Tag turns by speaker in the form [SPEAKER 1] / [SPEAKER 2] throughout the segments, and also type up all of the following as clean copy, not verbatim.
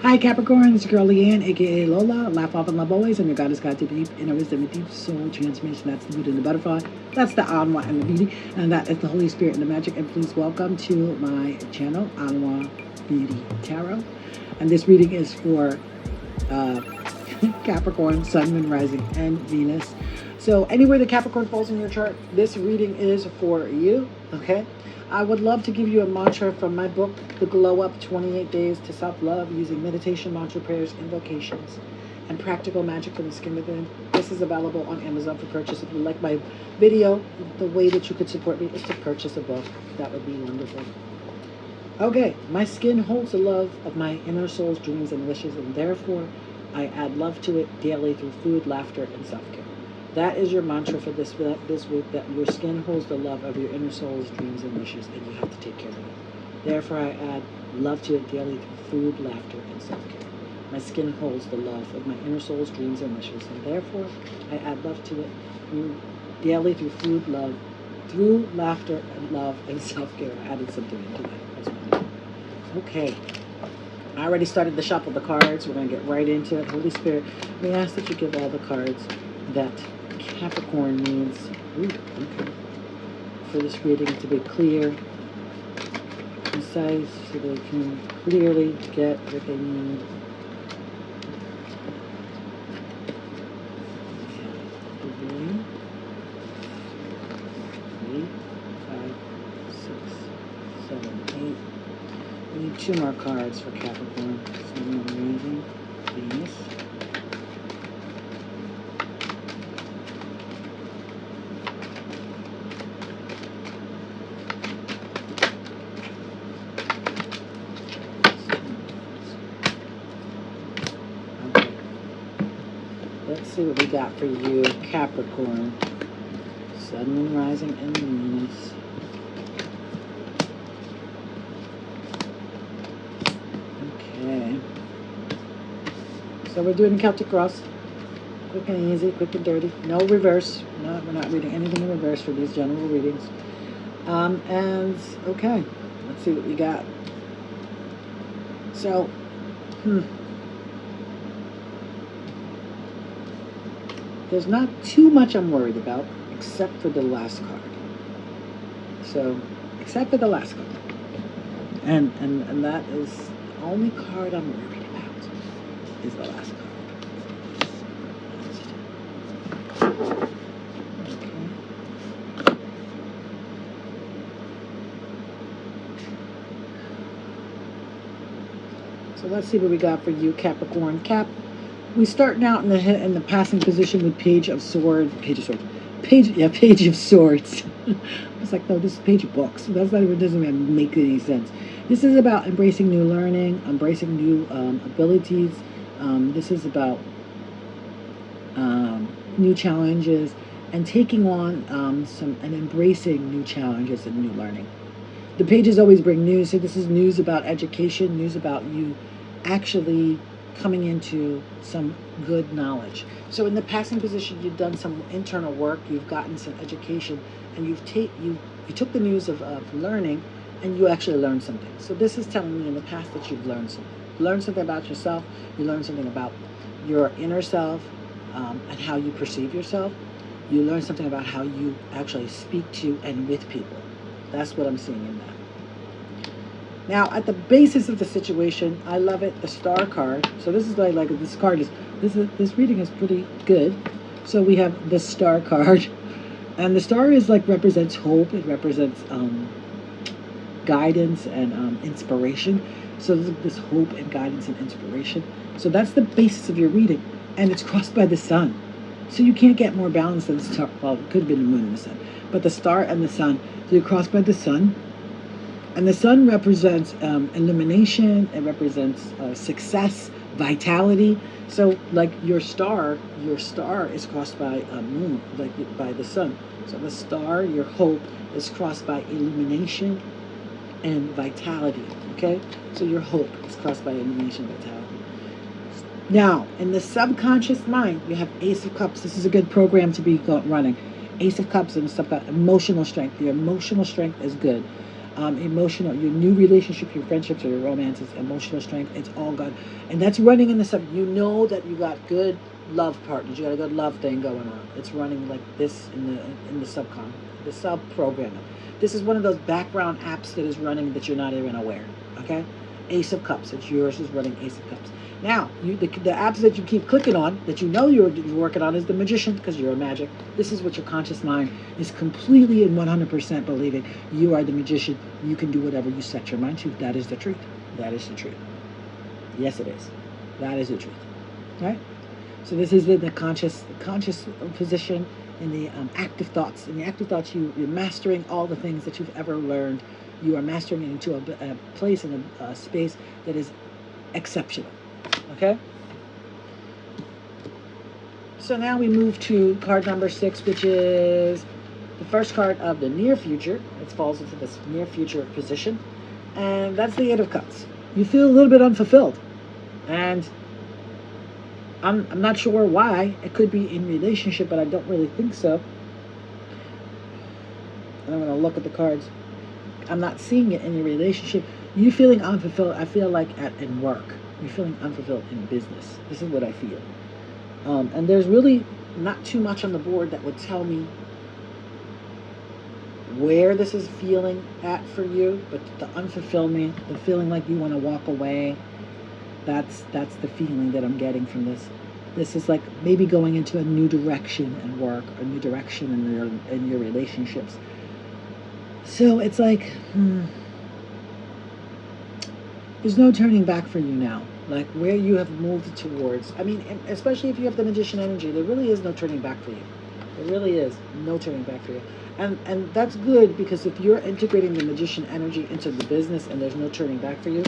[SPEAKER 1] Hi Capricorn, it's your girl Leanne, aka Lola. Laugh off and love always. I'm your goddess, God, deep inner wisdom, and deep soul transformation. That's the Buddha and the butterfly. That's the Anwa and the beauty, and that is the Holy Spirit and the magic. And please welcome to my channel, Anwa Beauty Tarot. And this reading is for Capricorn, Sun, Moon, Rising, and Venus. So anywhere the Capricorn falls in your chart, this reading is for you. Okay. I would love to give you a mantra from my book, The Glow Up 28 Days to Self-Love, using meditation, mantra, prayers, invocations, and practical magic from the skin within. This is available on Amazon for purchase. If you like my video, the way that you could support me is to purchase a book. That would be wonderful. Okay, my skin holds the love of my inner soul's dreams and wishes, and therefore I add love to it daily through food, laughter, and self-care. That is your mantra for this week, that your skin holds the love of your inner soul's dreams and wishes, and you have to take care of it. Therefore, I add love to it daily through food, laughter, and self-care. My skin holds the love of my inner soul's dreams and wishes, and therefore, I add love to it daily through food, love, through laughter, and love, and self-care. I added something into that. That's wonderful. Okay. I already started the shuffle of the cards. We're going to get right into it. Holy Spirit, we ask that you give all the cards that Capricorn needs for this reading to be clear, concise, so they can clearly get what they need. Three, 5, 6, 7, 8. We need 2 more cards for Capricorn. Sun, Rising, Venus. Let's see what we got for you, Capricorn. Sun, Moon, Rising, and Venus. Okay. So we're doing Celtic Cross. Quick and easy, quick and dirty. No reverse. No, we're not reading anything in reverse for these general readings. And, okay. Let's see what we got. So, there's not too much I'm worried about, except for the last card. So, except for the last card. And that is the only card I'm worried about, is the last card. Okay. So let's see what we got for you, Capricorn. We starting out in the passing position with Page of Swords. Page of Swords. It's like, no, this is Page of Books. That's not even, doesn't even make any sense. This is about embracing new learning, embracing new abilities. This is about new challenges and taking on and embracing new challenges and new learning. The pages always bring news. So this is news about education, news about you actually coming into some good knowledge. So in the passing position, you've done some internal work, you've gotten some education, and you took the news of learning, and you actually learned something. So this is telling me in the past that you've learned something. You learned something about yourself, you learned something about your inner self, and how you perceive yourself. You learn something about how you actually speak to and with people. That's what I'm seeing in that. Now, at the basis of the situation, I love it, the Star card. So this is like this card is, this reading is pretty good. So we have the Star card. And the star is like, represents hope. It represents guidance and inspiration. So this hope and guidance and inspiration. So that's the basis of your reading. And it's crossed by the sun. So you can't get more balance than the star. Well, it could have been the moon and the sun. But the star and the sun. So you're crossed by the sun. And the sun represents illumination. It represents success, vitality. So like your star is crossed by a moon, like by the sun. So the star, your hope, is crossed by illumination and vitality. Okay? So your hope is crossed by illumination and vitality. Now, in the subconscious mind, you have Ace of Cups. This is a good program to be running. Ace of Cups and stuff about emotional strength. Your emotional strength is good. Emotional, your new relationship, your friendships, or your romances, emotional strength, it's all good. And that's running in the sub. You know that you got good love partners. You got a good love thing going on. It's running like this in the subcon, the sub programming. This is one of those background apps that is running that you're not even aware. Okay, Ace of Cups. It's yours is running Ace of Cups. Now, the apps that you keep clicking on, that you know you're working on, is the Magician, because you're a magic. This is what your conscious mind is completely and 100% believing. You are the magician. You can do whatever you set your mind to. That is the truth. That is the truth. Yes, it is. That is the truth. Right? So this is the conscious position in the active thoughts. In the active thoughts, you're mastering all the things that you've ever learned. You are mastering it into a place and a space that is exceptional. Okay? So now we move to card number 6, which is the first card of the near future. It falls into this near future position. And that's the 8 of Cups. You feel a little bit unfulfilled. And I'm not sure why. It could be in relationship, but I don't really think so. And I'm going to look at the cards. I'm not seeing it in your relationship. You feeling unfulfilled, I feel like in work. You're feeling unfulfilled in business. This is what I feel. And there's really not too much on the board that would tell me where this is feeling at for you, but the unfulfillment, the feeling like you want to walk away, that's the feeling that I'm getting from this. This is like maybe going into a new direction in work, a new direction in your relationships. So it's like, there's no turning back for you now. Like where you have moved towards. I mean, especially if you have the Magician energy, there really is no turning back for you. There really is no turning back for you. And that's good, because if you're integrating the Magician energy into the business and there's no turning back for you,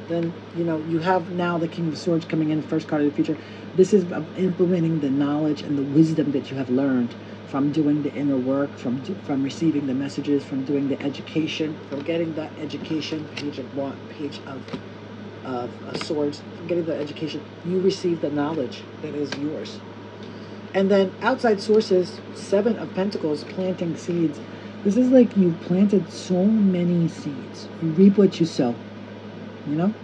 [SPEAKER 1] then, you know, you have now the King of Swords coming in, first card of the future. This is implementing the knowledge and the wisdom that you have learned from doing the inner work, from receiving the messages, from doing the education, from getting that education, page of swords, from getting the education. You receive the knowledge that is yours. And then outside sources, 7 of Pentacles, planting seeds. This is like you planted so many seeds. You reap what you sow, you know?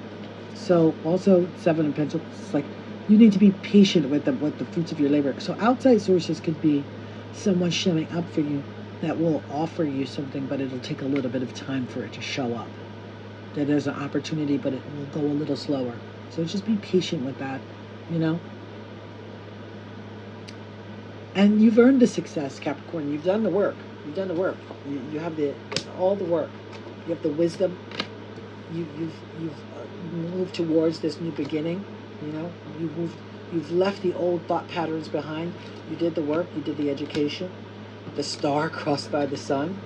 [SPEAKER 1] So also 7 of Pentacles, it's like you need to be patient with the fruits of your labor. So outside sources could be someone showing up for you that will offer you something, but it'll take a little bit of time for it to show up. That there's an opportunity, but it will go a little slower. So just be patient with that, you know? And you've earned the success, Capricorn. You've done the work. You've done the work. You have all the work. You have the wisdom. You've moved towards this new beginning. You know, you've left the old thought patterns behind. You did the work. You did the education. The star crossed by the sun.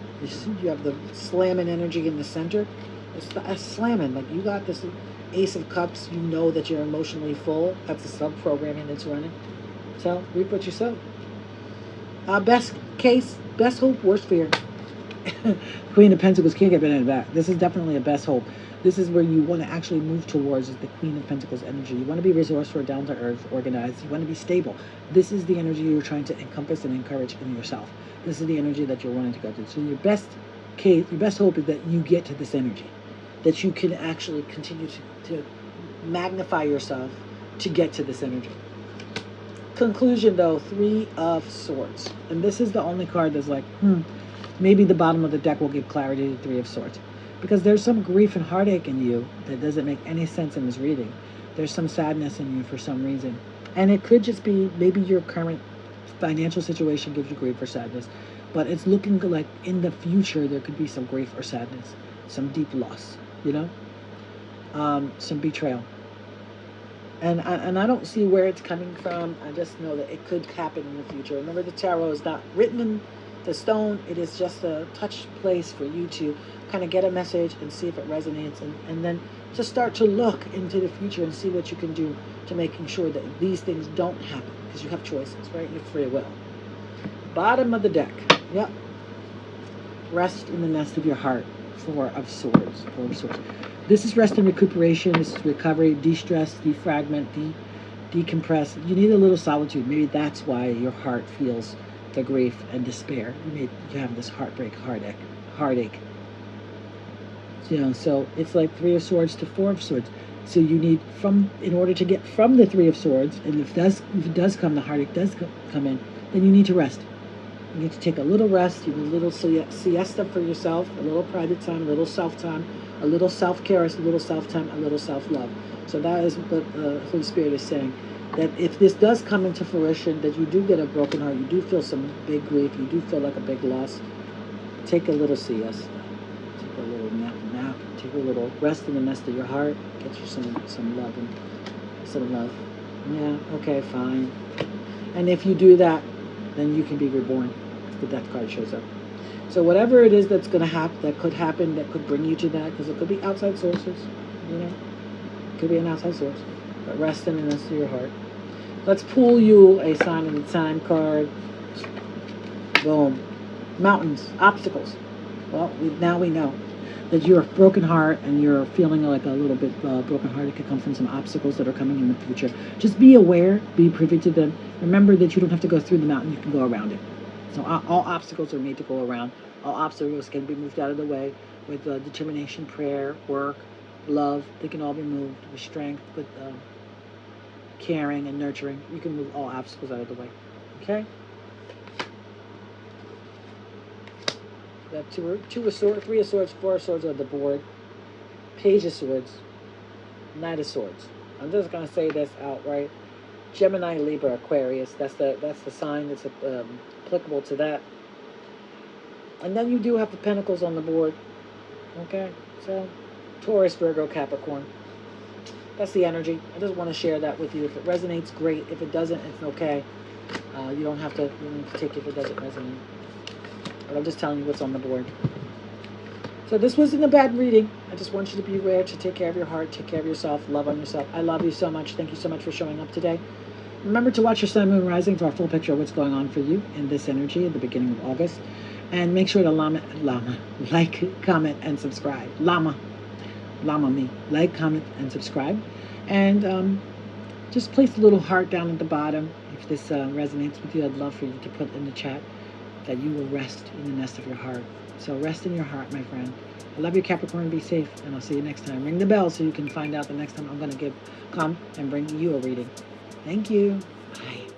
[SPEAKER 1] You have the slamming energy in the center. It's slamming. Like you got this Ace of Cups. You know that you're emotionally full. That's the sub-programming that's running. So reap what you sow. Best case, best hope, worst fear. Queen of Pentacles can't get better than that. This is definitely a best hope. This is where you want to actually move towards, is the Queen of Pentacles energy. You want to be resourceful, down to earth, organized. You want to be stable. This is the energy you're trying to encompass and encourage in yourself. This is the energy that you're wanting to go to. So your best case, your best hope is that you get to this energy, that you can actually continue to magnify yourself to get to this energy. Conclusion though, 3 of Swords. And this is the only card that's like, maybe the bottom of the deck will give clarity to 3 of Swords. Because there's some grief and heartache in you that doesn't make any sense in this reading. There's some sadness in you for some reason. And it could just be maybe your current financial situation gives you grief or sadness. But it's looking like in the future there could be some grief or sadness. Some deep loss, you know? Some betrayal. And I don't see where it's coming from. I just know that it could happen in the future. Remember, the tarot is not written in the stone. It is just a touch place for you to kind of get a message and see if it resonates. And then just start to look into the future and see what you can do to making sure that these things don't happen. Because you have choices, right? You have free will. Bottom of the deck. Yep. Rest in the nest of your heart. 4 of Swords. 4 of Swords. This is rest and recuperation. This is recovery, de-stress, defragment, decompress. You need a little solitude. Maybe that's why your heart feels the grief and despair. You have this heartbreak, heartache. You know, so it's like Three of Swords to Four of Swords. So you need in order to get from the Three of Swords, and if it does come, the heartache does come in, then you need to rest. You need to take a little rest. You need a little siesta for yourself, a little private time, a little self time, a little self care, a little self time, a little self love. So that is what the Holy Spirit is saying. That if this does come into fruition, that you do get a broken heart, you do feel some big grief, you do feel like a big loss, take a little siesta, take a little nap, take a little rest in the nest of your heart, get you some love and some love. Yeah, okay, fine. And if you do that, then you can be reborn. The Death card shows up. So whatever it is that's going to happen, that could bring you to that, because it could be outside sources, you know, it could be an outside source. But rest in the nest of your heart. Let's pull you a sign of the time card. Boom. Mountains, obstacles. Well, now we know that you're a broken heart and you're feeling like a little bit broken heart. It could come from some obstacles that are coming in the future. Just be aware, be privy to them. Remember that you don't have to go through the mountain, you can go around it. So all obstacles are made to go around. All obstacles can be moved out of the way with determination, prayer, work, love. They can all be moved with strength, with caring and nurturing. You can move all obstacles out of the way. Okay? We have two of swords, three of swords, four of swords on the board. Page of swords, knight of swords. I'm just gonna say this outright. Gemini, Libra, Aquarius. That's the sign that's applicable to that. And then you do have the pentacles on the board. Okay, so Taurus, Virgo, Capricorn. That's the energy. I just want to share that with you. If it resonates, great. If it doesn't, it's okay. You don't have to take it if it doesn't resonate. But I'm just telling you what's on the board. So this wasn't a bad reading. I just want you to be aware to take care of your heart, take care of yourself, love on yourself. I love you so much. Thank you so much for showing up today. Remember to watch your sun, moon, rising for a full picture of what's going on for you in this energy at the beginning of August. And make sure to like, comment, and subscribe. Llama me. Like, comment, and subscribe. And just place a little heart down at the bottom. If this resonates with you, I'd love for you to put in the chat that you will rest in the nest of your heart. So rest in your heart, my friend. I love you, Capricorn. Be safe, and I'll see you next time. Ring the bell so you can find out the next time I'm going to come and bring you a reading. Thank you. Bye.